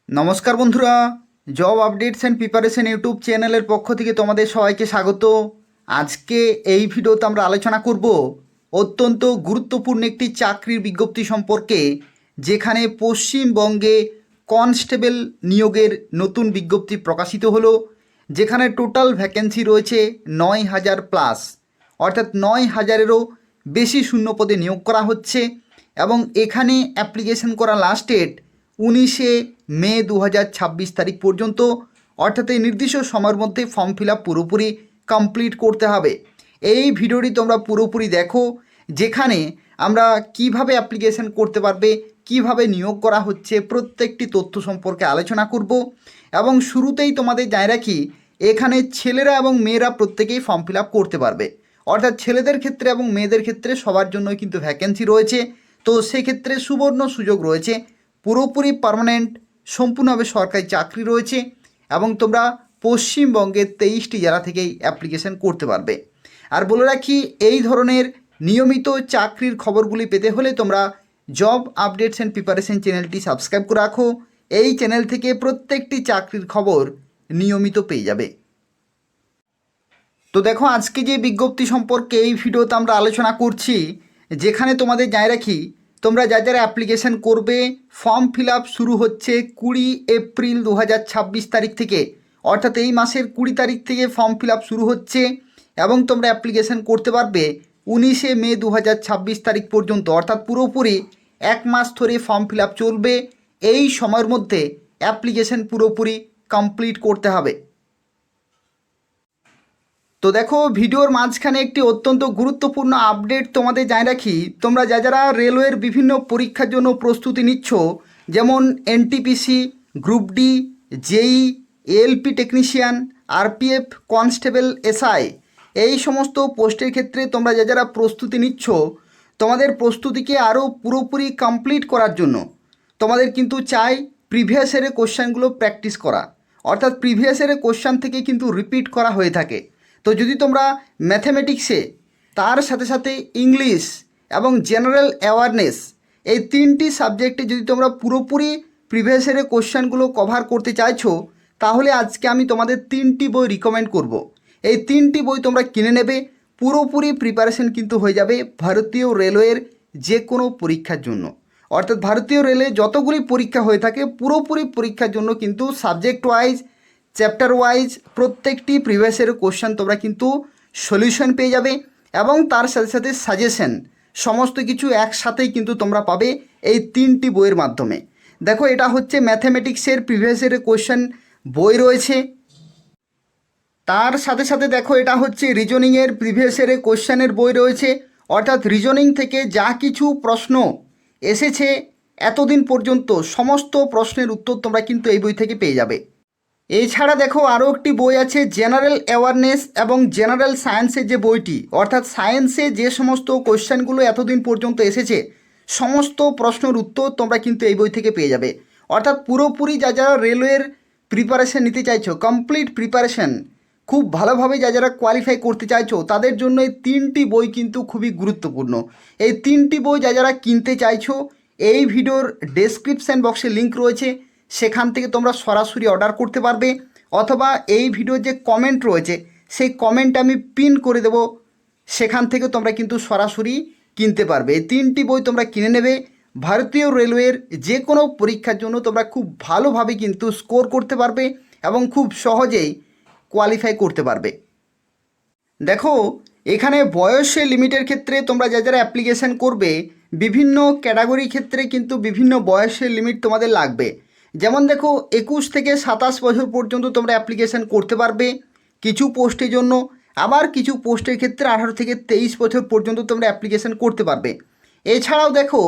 নমস্কার বন্ধুরা, job updates and preparation YouTube চ্যানেলের পক্ষ থেকে তোমাদের সবাইকে স্বাগত। আজকে এই ভিডিওতে আমরা আলোচনা করব অত্যন্ত গুরুত্বপূর্ণ একটি চাকরির বিজ্ঞপ্তি সম্পর্কে, যেখানে পশ্চিমবঙ্গে কনস্টেবল নিয়োগের নতুন বিজ্ঞপ্তি প্রকাশিত হলো, যেখানে টোটাল ভ্যাকেন্সি রয়েছে 9,000 প্লাস, অর্থাৎ 9,000-এরও বেশি শূন্যপদে নিয়োগ করা হচ্ছে। এবং এখানে অ্যাপ্লিকেশন করা লাস্ট ডেট 19শে মে 2026 তারিখ পর্যন্ত, অর্থাৎ এই নির্দিষ্ট সময়ের মধ্যে ফর্ম ফিল আপ পুরোপুরি কমপ্লিট করতে হবে। এই ভিডিওটি তোমরা পুরোপুরি দেখো, যেখানে আমরা কিভাবে অ্যাপ্লিকেশন করতে পারবে, কিভাবে নিয়োগ করা হচ্ছে, প্রত্যেকটি তথ্য সম্পর্কে আলোচনা করব। এবং শুরুতেই তোমাদের জানিয়ে রাখি, এখানে ছেলেরা এবং মেয়েরা প্রত্যেকেই ফর্ম ফিল আপ করতে পারবে, অর্থাৎ ছেলেদের ক্ষেত্রে এবং মেয়েদের ক্ষেত্রে সবার জন্যই কিন্তু ভ্যাকেন্সি রয়েছে। তো সেক্ষেত্রে সুবর্ণ সুযোগ রয়েছে, পুরোপুরি পার্মানেন্ট সম্পূর্ণভাবে সরকারি চাকরি রয়েছে এবং তোমরা পশ্চিমবঙ্গের 23টি জেলা থেকেই অ্যাপ্লিকেশন করতে পারবে। আর বলে রাখি, এই ধরনের নিয়মিত চাকরির খবরগুলি পেতে হলে তোমরা জব আপডেটস অ্যান্ড প্রিপারেশন চ্যানেলটি সাবস্ক্রাইব করে রাখো। এই চ্যানেল থেকে প্রত্যেকটি চাকরির খবর নিয়মিত পেয়ে যাবে। তো দেখো, আজকে যে বিজ্ঞপ্তি সম্পর্কে এই ভিডিওতে আমরা আলোচনা করছি, যেখানে তোমাদের জানিয়ে রাখি, তোমরা যারা অ্যাপ্লিকেশন করবে, ফর্ম ফিল আপ শুরু হচ্ছে 20 এপ্রিল 2026 তারিখ থেকে, অর্থাৎ এই মাসের 20 তারিখ থেকে ফর্ম ফিল আপ শুরু হচ্ছে এবং তোমরা অ্যাপ্লিকেশন করতে পারবে 19শে মে 2026 তারিখ পর্যন্ত, অর্থাৎ পুরোপুরি এক মাস ধরে ফর্ম ফিল আপ চলবে। এই সময়ের মধ্যে অ্যাপ্লিকেশন পুরোপুরি কমপ্লিট করতে হবে। তো দেখো, ভিডিওর মাঝখানে একটি অত্যন্ত গুরুত্বপূর্ণ আপডেট তোমাদের জানিয়ে রাখি, তোমরা যারা রেলওয়ের বিভিন্ন পরীক্ষার জন্য প্রস্তুতি নিচ্ছ, যেমন NTPC, group D, JE, ALP technician, RPF, constable, SI, এই সমস্ত পোস্টের ক্ষেত্রে তোমরা যারা প্রস্তুতি নিচ্ছ, তোমাদের প্রস্তুতিকে আরও পুরোপুরি কমপ্লিট করার জন্য তোমাদের কিন্তু চাই প্রিভিয়াস ইয়ারের কোশ্চেনগুলো প্র্যাকটিস করা, অর্থাৎ প্রিভিয়াস ইয়ারের কোশ্চেন থেকে কিন্তু রিপিট করা হয়ে থাকে। তো যদি তোমরা ম্যাথমেটিক্সে, তার সাথে সাথে ইংলিশ এবং জেনারেল অ্যাওয়ারনেস, এই তিনটি সাবজেক্টে যদি তোমরা পুরোপুরি প্রিভিয়াস ইয়ারের কোশ্চেনগুলো কভার করতে চাইছো, তাহলে আজকে আমি তোমাদের 3টি বই রিকমেন্ড করব। এই 3টি বই তোমরা কিনে নেবে, পুরোপুরি প্রিপারেশন কিন্তু হয়ে যাবে ভারতীয় রেলওয়ের যে কোনো পরীক্ষার জন্য। অর্থাৎ ভারতীয় রেলে যতগুলি পরীক্ষা হয়ে থাকে, পুরোপুরি পরীক্ষার জন্য কিন্তু সাবজেক্ট ওয়াইজ, চ্যাপ্টার ওয়াইজ প্রত্যেকটি প্রিভিয়াস ইয়ারের কোশ্চেন তোমরা কিন্তু সলিউশন পেয়ে যাবে এবং তার সাথে সাথে সাজেশন, সমস্ত কিছু একসাথেই কিন্তু তোমরা পাবে এই 3টি বইয়ের মাধ্যমে। দেখো, এটা হচ্ছে ম্যাথমেটিক্সের প্রিভিয়াস ইয়ারের কোশ্চেন বই রয়েছে, তার সাথে সাথে দেখো এটা হচ্ছে রিজনিংয়ের প্রিভিয়াস ইয়ারের কোশ্চেনের বই রয়েছে, অর্থাৎ রিজনিং থেকে যা কিছু প্রশ্ন এসেছে এতদিন পর্যন্ত সমস্ত প্রশ্নের উত্তর তোমরা কিন্তু এই বই থেকে পেয়ে যাবে। এছাড়া দেখো, আরও একটি বই আছে জেনারেল অ্যাওয়ারনেস এবং জেনারেল সায়েন্সের যে বইটি, অর্থাৎ সায়েন্সে যে সমস্ত কোশ্চেনগুলো এতদিন পর্যন্ত এসেছে সমস্ত প্রশ্নের উত্তর তোমরা কিন্তু এই বই থেকে পেয়ে যাবে। অর্থাৎ পুরোপুরি যারা রেলওয়ের প্রিপারেশন নিতে চাইছো, কমপ্লিট প্রিপারেশন, খুব ভালোভাবে যারা কোয়ালিফাই করতে চাইছো, তাদের জন্য এই 3টি বই কিন্তু খুবই গুরুত্বপূর্ণ। এই 3টি বই যারা কিনতে চাইছো, এই ভিডিওর ডেসক্রিপশান বক্সে লিঙ্ক রয়েছে, সেখান থেকে তোমরা সরাসরি অর্ডার করতে পারবে, অথবা এই ভিডিওর যে কমেন্ট রয়েছে সেই কমেন্ট আমি পিন করে দেব, সেখান থেকে তোমরা কিন্তু সরাসরি কিনতে পারবে। এই 3টি বই তোমরা কিনে নেবে, ভারতীয় রেলওয়ের যে কোনো পরীক্ষার জন্য তোমরা খুব ভালোভাবে কিন্তু স্কোর করতে পারবে এবং খুব সহজেই কোয়ালিফাই করতে পারবে। দেখো, এখানে বয়সের লিমিটের ক্ষেত্রে তোমরা যারা অ্যাপ্লিকেশান করবে, বিভিন্ন ক্যাটাগরির ক্ষেত্রে কিন্তু বিভিন্ন বয়সের লিমিট তোমাদের লাগবে। যেমন দেখো, 21 থেকে 27 বছর পর্যন্ত তোমরা অ্যাপ্লিকেশান করতে পারবে কিছু পোস্টের জন্য, আবার কিছু পোস্টের ক্ষেত্রে 18 থেকে 23 বছর পর্যন্ত তোমরা অ্যাপ্লিকেশান করতে পারবে। এছাড়াও দেখো,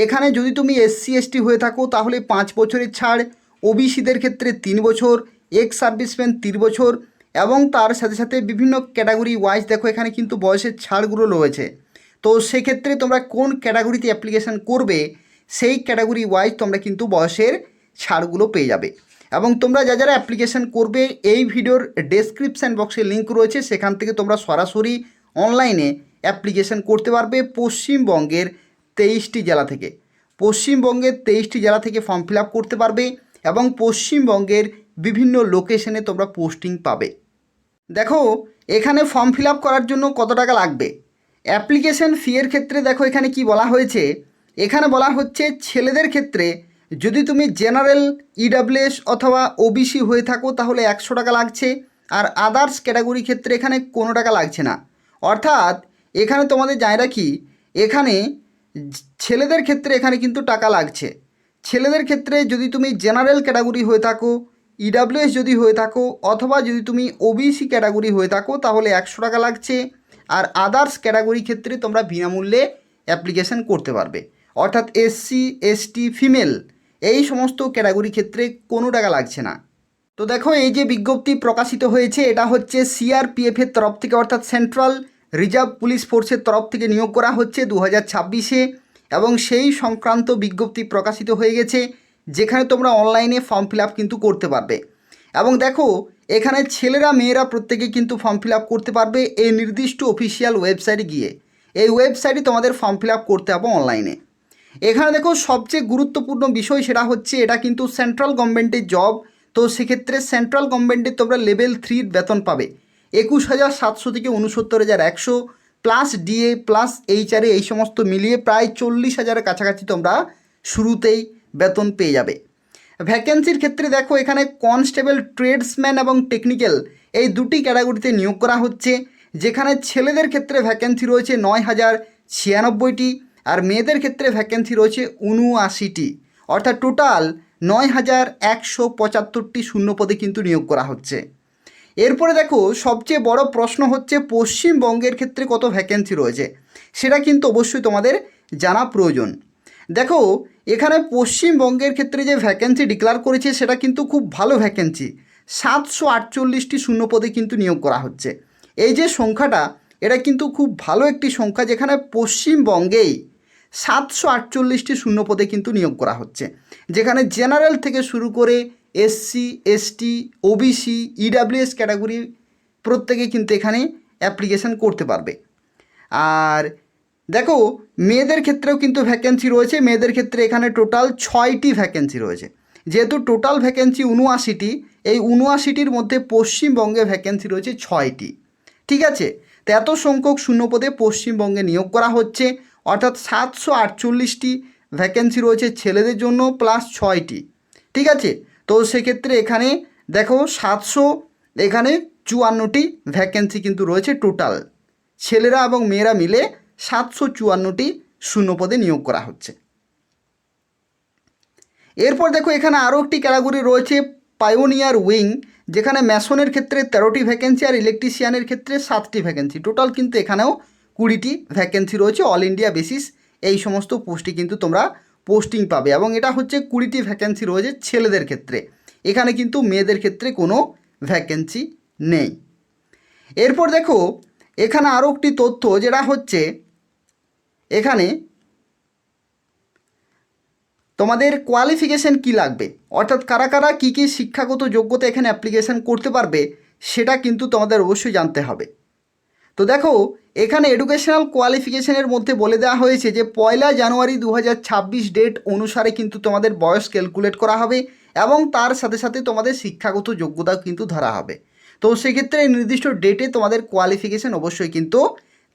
এখানে যদি তুমি SC ST হয়ে থাকো তাহলে 5 বছরের ছাড়, ওবিসিদের ক্ষেত্রে 3 বছর, এক্স সার্ভিসম্যান 3 বছর, এবং তার সাথে সাথে বিভিন্ন ক্যাটাগরি ওয়াইজ দেখো এখানে কিন্তু বয়সের ছাড়গুলো রয়েছে। তো সেক্ষেত্রে তোমরা কোন ক্যাটাগরিতে অ্যাপ্লিকেশান করবে, সেই ক্যাটাগরি ওয়াইজ তোমরা কিন্তু বয়সের ছাড়গুলো পেয়ে যাবে। এবং তোমরা যারা অ্যাপ্লিকেশান করবে, এই ভিডিওর ডেসক্রিপশান বক্সে লিঙ্ক রয়েছে, সেখান থেকে তোমরা সরাসরি অনলাইনে অ্যাপ্লিকেশান করতে পারবে পশ্চিমবঙ্গের 23টি জেলা থেকে। পশ্চিমবঙ্গের 23টি জেলা থেকে ফর্ম ফিল আপ করতে পারবে এবং পশ্চিমবঙ্গের বিভিন্ন লোকেশনে তোমরা পোস্টিং পাবে। দেখো এখানে ফর্ম ফিল আপ করার জন্য কত টাকা লাগবে। অ্যাপ্লিকেশন ফি এর ক্ষেত্রে দেখো এখানে কি বলা হয়েছে, এখানে বলা হচ্ছে ছেলেদের ক্ষেত্রে যদি তুমি জেনারেল, ইডাব্লিউএস অথবা ওবিসি হয়ে থাকো তাহলে 100 টাকা লাগছে, আর আদার্স ক্যাটাগরি ক্ষেত্রে এখানে কোনো টাকা লাগছে না। অর্থাৎ এখানে তোমাদের জানিয়ে রাখি, এখানে ছেলেদের ক্ষেত্রে এখানে কিন্তু টাকা লাগছে। ছেলেদের ক্ষেত্রে যদি তুমি জেনারেল ক্যাটাগরি হয়ে থাকো, ইডাব্লিউএস যদি হয়ে থাকো অথবা যদি তুমি ওবিসি ক্যাটাগরি হয়ে থাকো তাহলে 100 টাকা লাগছে, আর আদার্স ক্যাটাগরি ক্ষেত্রে তোমরা বিনামূল্যে অ্যাপ্লিকেশন করতে পারবে। অর্থাৎ এসসি, এসটি, ফিমেল এই সমস্ত ক্যাটাগরি ক্ষেত্রে কোনো টাকা লাগছে না। তো দেখো এই যে বিজ্ঞপ্তি প্রকাশিত হয়েছে এটা হচ্ছে সিআরপিএফের তরফ থেকে, অর্থাৎ সেন্ট্রাল রিজার্ভ পুলিশ ফোর্সের তরফ থেকে নিয়োগ করা হচ্ছে 2026-এ, এবং সেই সংক্রান্ত বিজ্ঞপ্তি প্রকাশিত হয়ে গেছে যেখানে তোমরা অনলাইনে ফর্ম ফিল আপ কিন্তু করতে পারবে। এবং দেখো এখানে ছেলেরা মেয়েরা প্রত্যেকে কিন্তু ফর্ম ফিল আপ করতে পারবে এই নির্দিষ্ট অফিসিয়াল ওয়েবসাইটে গিয়ে। এই ওয়েবসাইটে তোমাদের ফর্ম ফিল আপ করতে হবে অনলাইনে। এখানে দেখো সবচেয়ে গুরুত্বপূর্ণ বিষয় সেটা হচ্ছে এটা কিন্তু সেন্ট্রাল গভর্নমেন্টের জব। তো সেক্ষেত্রে সেন্ট্রাল গভর্নমেন্টের তোমরা লেভেল 3 বেতন পাবে 21,700 থেকে 69,100 প্লাস ডিএ প্লাস এইচআরএ এই সমস্ত মিলিয়ে প্রায় 40,000-এর কাছাকাছি তোমরা শুরুতেই বেতন পেয়ে যাবে। ভ্যাকেন্সির ক্ষেত্রে দেখো এখানে কনস্টেবল, ট্রেডসম্যান এবং টেকনিক্যাল এই দুটি ক্যাটাগরিতে নিয়োগ করা হচ্ছে, যেখানে ছেলেদের ক্ষেত্রে ভ্যাকেন্সি রয়েছে 9,096টি, আর মেয়েদের ক্ষেত্রে ভ্যাকেন্সি রয়েছে 79টি, অর্থাৎ টোটাল 9,175টি শূন্যপদে কিন্তু নিয়োগ করা হচ্ছে। এরপরে দেখো সবচেয়ে বড় প্রশ্ন হচ্ছে পশ্চিমবঙ্গের ক্ষেত্রে কত ভ্যাকেন্সি রয়েছে, সেটা কিন্তু অবশ্যই তোমাদের জানা প্রয়োজন। দেখো এখানে পশ্চিমবঙ্গের ক্ষেত্রে যে ভ্যাকেন্সি ডিক্লেয়ার করেছে সেটা কিন্তু খুব ভালো ভ্যাকেন্সি, 748টি শূন্যপদে কিন্তু নিয়োগ করা হচ্ছে। এই যে সংখ্যাটা এটা কিন্তু খুব ভালো একটি সংখ্যা, যেখানে পশ্চিমবঙ্গেই 748টি শূন্যপদে কিন্তু নিয়োগ করা হচ্ছে, যেখানে জেনারেল থেকে শুরু করে SC, ST, OBC, EWS category প্রত্যেকে কিন্তু এখানে অ্যাপ্লিকেশান করতে পারবে। আর দেখো মেয়েদের ক্ষেত্রেও কিন্তু ভ্যাকেন্সি রয়েছে, মেয়েদের ক্ষেত্রে এখানে টোটাল 6টি ভ্যাকেন্সি রয়েছে। যেহেতু টোটাল ভ্যাকেন্সি 79টি, এই 79টির মধ্যে পশ্চিমবঙ্গে ভ্যাকেন্সি রয়েছে 6টি। ঠিক আছে, তো এত সংখ্যক শূন্যপদে পশ্চিমবঙ্গে নিয়োগ করা হচ্ছে, অর্থাৎ 748টি ভ্যাকেন্সি রয়েছে ছেলেদের জন্য প্লাস 6টি। ঠিক আছে, তো সেক্ষেত্রে এখানে দেখো 754টি ভ্যাকেন্সি কিন্তু রয়েছে টোটাল, ছেলেরা এবং মেয়েরা মিলে 754টি শূন্যপদে নিয়োগ করা হচ্ছে। এরপর দেখো এখানে আরও একটি ক্যাটাগরি রয়েছে পায়োনিয়ার উইং, যেখানে ম্যাসনের ক্ষেত্রে 13টি ভ্যাকেন্সি আর ইলেকট্রিশিয়ানের ক্ষেত্রে 7টি ভ্যাকেন্সি, টোটাল কিন্তু এখানেও 20টি ভ্যাকেন্সি রয়েছে। অল ইন্ডিয়া বেসিস এই সমস্ত পোস্টে কিন্তু তোমরা পোস্টিং পাবে, এবং এটা হচ্ছে 20টি ভ্যাকেন্সি রয়েছে ছেলেদের ক্ষেত্রে, এখানে কিন্তু মেয়েদের ক্ষেত্রে কোনো ভ্যাকেন্সি নেই। এরপর দেখো এখানে আরও একটি তথ্য যেটা হচ্ছে এখানে তোমাদের কোয়ালিফিকেশান কি লাগবে, অর্থাৎ কারা কারা কী কী শিক্ষাগত যোগ্যতা এখানে অ্যাপ্লিকেশান করতে পারবে সেটা কিন্তু তোমাদের অবশ্যই জানতে হবে। তো দেখো এখানে এডুকেশনাল কোয়ালিফিকেশানের মধ্যে বলে দেওয়া হয়েছে যে 1 জানুয়ারি 2026 ডেট অনুসারে কিন্তু তোমাদের বয়স ক্যালকুলেট করা হবে, এবং তার সাথে সাথে তোমাদের শিক্ষাগত যোগ্যতাও কিন্তু ধরা হবে। তো সেক্ষেত্রে এই নির্দিষ্ট ডেটে তোমাদের কোয়ালিফিকেশান অবশ্যই কিন্তু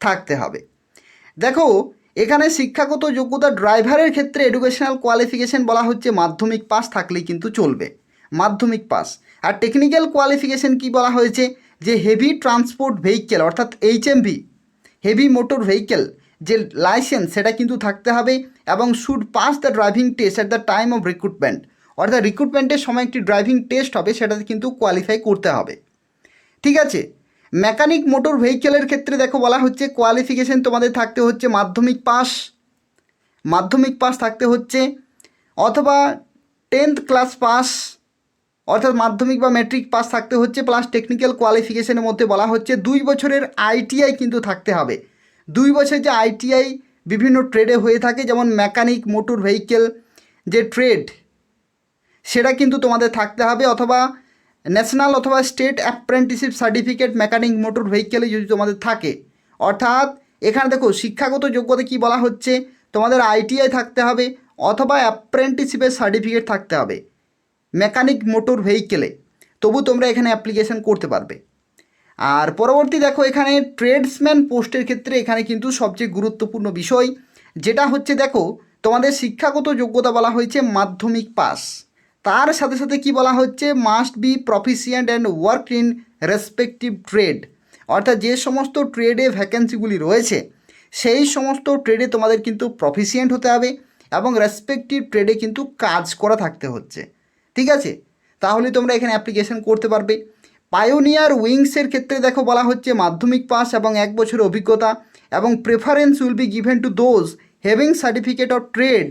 থাকতে হবে। দেখো এখানে শিক্ষাগত যোগ্যতা ড্রাইভারের ক্ষেত্রে এডুকেশনাল কোয়ালিফিকেশান বলা হচ্ছে মাধ্যমিক পাস থাকলেই কিন্তু চলবে, মাধ্যমিক পাস। আর টেকনিক্যাল কোয়ালিফিকেশান কি বলা হয়েছে যে হেভি ট্রান্সপোর্ট ভেহিকেল অর্থাৎ এইচএমভি, হেভি মোটর ভেহিকেল যে লাইসেন্স সেটা কিন্তু থাকতে হবে, এবং should pass the driving test at the time of recruitment, অর্থাৎ রিক্রুটমেন্টের সময় একটি ড্রাইভিং টেস্ট হবে, সেটাতে কিন্তু কোয়ালিফাই করতে হবে। ঠিক আছে, মেকানিক মোটর ভেহিকেলের ক্ষেত্রে দেখো বলা হচ্ছে কোয়ালিফিকেশান তোমাদের থাকতে হচ্ছে মাধ্যমিক পাস, মাধ্যমিক পাস থাকতে হচ্ছে, অথবা 10th ক্লাস পাস অর্থাৎ মাধ্যমিক বা ম্যাট্রিক পাস থাকতে হচ্ছে, প্লাস টেকনিক্যাল কোয়ালিফিকেশানের মধ্যে বলা হচ্ছে 2 বছরের আইটিআই কিন্তু থাকতে হবে। 2 বছর যে আইটিআই বিভিন্ন ট্রেডে হয়ে থাকে, যেমন মেকানিক মোটর ভেহিকেল যে ট্রেড সেটা কিন্তু তোমাদের থাকতে হবে, অথবা ন্যাশনাল অথবা state apprenticeship certificate mechanic motor ভেহিকেলে যদি তোমাদের থাকে। অর্থাৎ এখানে দেখো শিক্ষাগত যোগ্যতা কি বলা হচ্ছে, তোমাদের আইটিআই থাকতে হবে অথবা অ্যাপ্রেন্টিসশিপের সার্টিফিকেট থাকতে হবে। মেকানিক মোটর ভেহিকেলে, তবু তোমরা এখানে অ্যাপ্লিকেশন করতে পারবে। আর পরবর্তী দেখো এখানে ট্রেডসম্যান পোস্টের ক্ষেত্রে এখানে কিন্তু সবচেয়ে গুরুত্বপূর্ণ বিষয় যেটা হচ্ছে দেখো তোমাদের শিক্ষাগত যোগ্যতা বলা হয়েছে মাধ্যমিক পাস, তার সাথে সাথে কি বলা হচ্ছে must be proficient and work in respective trade, অর্থাৎ যে সমস্ত ট্রেডে ভ্যাকেন্সিগুলি রয়েছে সেই সমস্ত ট্রেডে তোমাদের কিন্তু প্রফিসিয়েন্ট হতে হবে এবং রেসপেক্টিভ ট্রেডে কিন্তু কাজ করা থাকতে হচ্ছে, ঠিক আছে? তাহলে তোমরা এখানে অ্যাপ্লিকেশন করতে পারবে। পায়োনিয়ার উইংসের ক্ষেত্রে দেখো বলা হচ্ছে মাধ্যমিক পাস এবং 1 বছরের অভিজ্ঞতা, এবং preference will be given to those having certificate of trade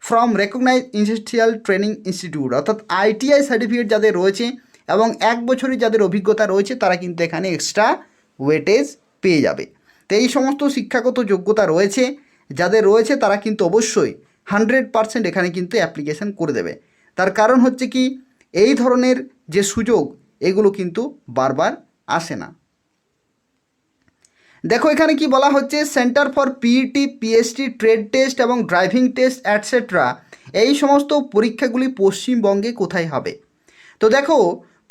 from recognise industrial training institute, অর্থাৎ আইটিআই সার্টিফিকেট যাদের রয়েছে এবং 1 বছরের যাদের অভিজ্ঞতা রয়েছে তারা কিন্তু এখানে এক্সট্রা ওয়েটেজ পেয়ে যাবে। তো এই সমস্ত শিক্ষাগত যোগ্যতা রয়েছে যাদের রয়েছে তারা কিন্তু অবশ্যই 100% এখানে কিন্তু অ্যাপ্লিকেশন করে দেবে। তার কারণ হচ্ছে কি এই ধরনের যে সুযোগ এগুলো কিন্তু বারবার আসে না। দেখো এখানে কি বলা হচ্ছে centre for PET, PST, trade test এবং ড্রাইভিং টেস্ট অ্যাটসেট্রা, এই সমস্ত পরীক্ষাগুলি পশ্চিমবঙ্গে কোথায় হবে? তো দেখো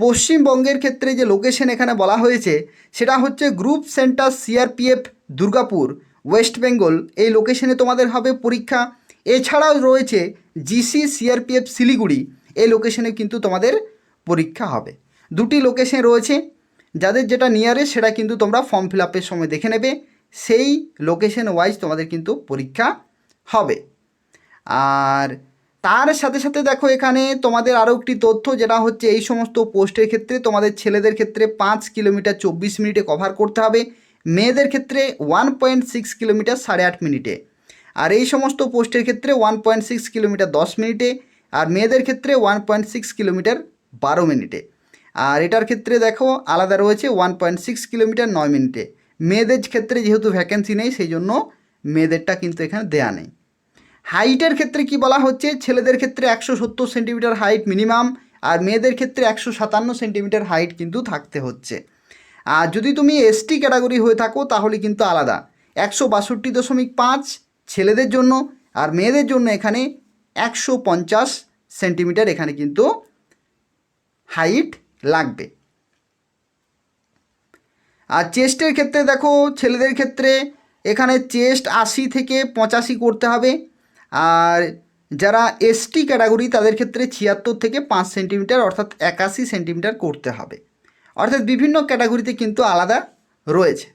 পশ্চিমবঙ্গের ক্ষেত্রে যে লোকেশন এখানে বলা হয়েছে সেটা হচ্ছে group centre CRPF Durgapur, West Bengal, এই লোকেশনে তোমাদের হবে পরীক্ষা। এছাড়াও রয়েছে জিসি সিআরপিএফ শিলিগুড়ি, এই লোকেশনে কিন্তু তোমাদের পরীক্ষা হবে। দুটি লোকেশন রয়েছে, যাদের যেটা নিয়ারেস্ট সেটা কিন্তু তোমরা ফর্ম ফিল আপের সময় দেখে নেবে, সেই লোকেশন ওয়াইজ তোমাদের কিন্তু পরীক্ষা হবে। আর তার সাথে সাথে দেখো এখানে তোমাদের আরও একটি তথ্য যেটা হচ্ছে এই সমস্ত পোস্টের ক্ষেত্রে তোমাদের ছেলেদের ক্ষেত্রে 5 কিলোমিটার 24 মিনিটে কভার করতে হবে, মেয়েদের ক্ষেত্রে 1.6 কিলোমিটার 8.5 মিনিটে, আর এই সমস্ত পোস্টের ক্ষেত্রে 1.6 কিলোমিটার 10 মিনিটে, আর মেয়েদের ক্ষেত্রে 1.6 কিলোমিটার 12 মিনিটে। আর এটার ক্ষেত্রে দেখো আলাদা রয়েছে 1.6 কিলোমিটার 9 মিনিটে। মেয়েদের ক্ষেত্রে যেহেতু ভ্যাকেন্সি নেই সেই জন্য মেয়েদেরটা কিন্তু এখানে দেয়া নেই। হাইটের ক্ষেত্রে কি বলা হচ্ছে ছেলেদের ক্ষেত্রে 170 সেন্টিমিটার হাইট মিনিমাম, আর মেয়েদের ক্ষেত্রে 157 সেন্টিমিটার হাইট কিন্তু থাকতে হচ্ছে। আর যদি তুমি এসটি ক্যাটাগরি হয়ে থাকো তাহলে কিন্তু আলাদা 162.5 ছেলেদের জন্য, আর মেয়েদের জন্য এখানে 150 সেন্টিমিটার এখানে কিন্তু হাইট লাগবে। আর চেস্টের ক্ষেত্রে দেখো ছেলেদের ক্ষেত্রে এখানে চেস্ট 80 থেকে 85 করতে হবে, আর যারা এসটি ক্যাটাগরি তাদের ক্ষেত্রে 76 থেকে 5 সেন্টিমিটার অর্থাৎ 81 সেন্টিমিটার করতে হবে, অর্থাৎ বিভিন্ন ক্যাটাগরিতে কিন্তু আলাদা রয়েছে।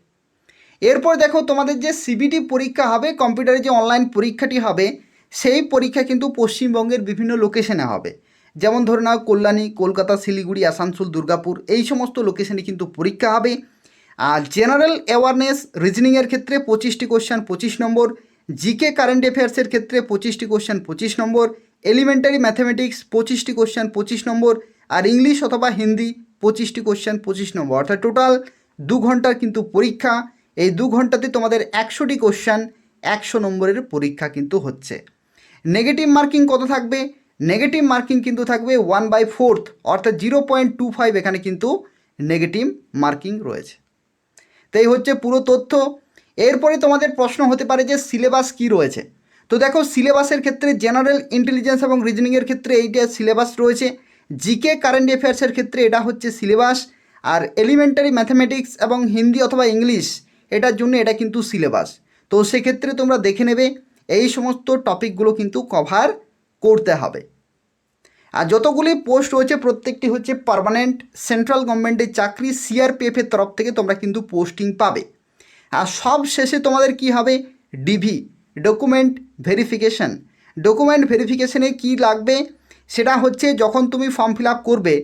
এরপর দেখো তোমাদের যে সিবিটি পরীক্ষা হবে, কম্পিউটারে যে অনলাইন পরীক্ষাটি হবে, সেই পরীক্ষা কিন্তু পশ্চিমবঙ্গের বিভিন্ন লোকেশনে হবে। যেমন ধরে নাও কল্যাণী, কলকাতা, শিলিগুড়ি, আসানসোল, দুর্গাপুর, এই সমস্ত লোকেশনে কিন্তু পরীক্ষা হবে। আর জেনারেল অ্যাওয়ারনেস রিজনিংয়ের ক্ষেত্রে 25টি কোশ্চেন 25 নম্বর, জিকে কারেন্ট অ্যাফেয়ার্সের ক্ষেত্রে 25টি কোশ্চেন 25 নম্বর, এলিমেন্টারি ম্যাথামেটিক্স 25টি কোশ্চেন 25 নম্বর, আর ইংলিশ অথবা হিন্দি 25টি কোশ্চেন 25 নম্বর, অর্থাৎ টোটাল 2 ঘন্টার কিন্তু পরীক্ষা। এই 2 ঘন্টাতে তোমাদের 100টি কোশ্চেন 100 নম্বরের পরীক্ষা কিন্তু হচ্ছে। নেগেটিভ মার্কিং কত থাকবে? নেগেটিভ মার্কিং কিন্তু থাকবে 1/4, অর্থাৎ 0.25 এখানে কিন্তু নেগেটিভ মার্কিং রয়েছে। তো এই হচ্ছে পুরো তথ্য। এরপরে তোমাদের প্রশ্ন হতে পারে যে সিলেবাস কি রয়েছে। তো দেখো সিলেবাসের ক্ষেত্রে জেনারেল ইন্টেলিজেন্স এবং রিজনিংয়ের ক্ষেত্রে এইটা সিলেবাস রয়েছে, জিকে কারেন্ট অ্যাফেয়ার্সের ক্ষেত্রে এটা হচ্ছে সিলেবাস, আর এলিমেন্টারি ম্যাথামেটিক্স এবং হিন্দি অথবা ইংলিশ এটার জন্য এটা কিন্তু সিলেবাস। তো সেক্ষেত্রে তোমরা দেখে নেবে এই সমস্ত টপিকগুলো কিন্তু কভার করতে হবে। আর যতগুলি পোস্ট রয়েছে প্রত্যেকটি হচ্ছে পার্মানেন্ট সেন্ট্রাল গভর্নমেন্টের চাকরি, সিআরপিএফের তরফ থেকে তোমরা কিন্তু পোস্টিং পাবে। আর সব শেষে তোমাদের কি হবে? DV, document verification. ডকুমেন্ট ভেরিফিকেশানে কি লাগবে সেটা হচ্ছে যখন তুমি ফর্ম ফিল আপ করবে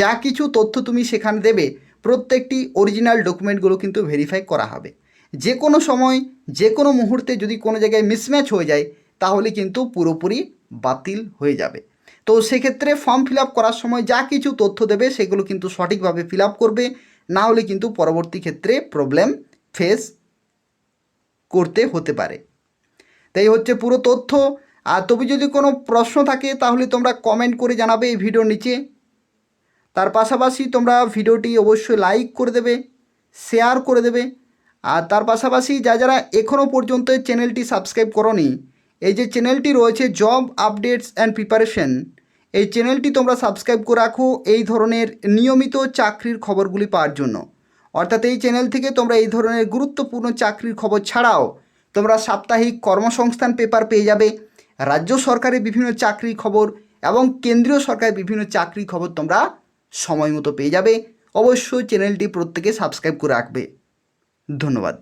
যা কিছু তথ্য তুমি সেখানে দেবে প্রত্যেকটি অরিজিনাল ডকুমেন্টগুলো কিন্তু ভেরিফাই করা হবে। যে কোনো সময় যে কোনো মুহূর্তে যদি কোনো জায়গায় মিসম্যাচ হয়ে যায় তাহলে কিন্তু পুরোপুরি বাতিল হয়ে যাবে। তো সেক্ষেত্রে ফর্ম ফিল আপ করার সময় যা কিছু তথ্য দেবে সেগুলো কিন্তু সঠিকভাবে ফিল আপ করবে, না হলে কিন্তু পরবর্তী ক্ষেত্রে প্রবলেম ফেস করতে হতে পারে। তাই হচ্ছে পুরো তথ্য। আর তবে যদি কোনো প্রশ্ন থাকে তাহলে তোমরা কমেন্ট করে জানাবে এই ভিডিওর নিচে। তার পাশাপাশি তোমরা ভিডিওটি অবশ্যই লাইক করে দেবে, শেয়ার করে দেবে। আর তার পাশাপাশি যারা এখনও পর্যন্ত এই চ্যানেলটি সাবস্ক্রাইব করোনি, এই যে চ্যানেলটি রয়েছে জব আপডেটস অ্যান্ড প্রিপারেশন, এই চ্যানেলটি তোমরা সাবস্ক্রাইব করে রাখো এই ধরনের নিয়মিত চাকরির খবরগুলি পাওয়ার জন্য। অর্থাৎ এই চ্যানেল থেকে তোমরা এই ধরনের গুরুত্বপূর্ণ চাকরির খবর ছাড়াও তোমরা সাপ্তাহিক কর্মসংস্থান পেপার পেয়ে যাবে, রাজ্য সরকারের বিভিন্ন চাকরির খবর এবং কেন্দ্রীয় সরকারের বিভিন্ন চাকরির খবর তোমরা সময় মতো পেয়ে যাবে। অবশ্যই চ্যানেলটি প্রত্যেকে সাবস্ক্রাইব করে রাখবে। ধন্যবাদ।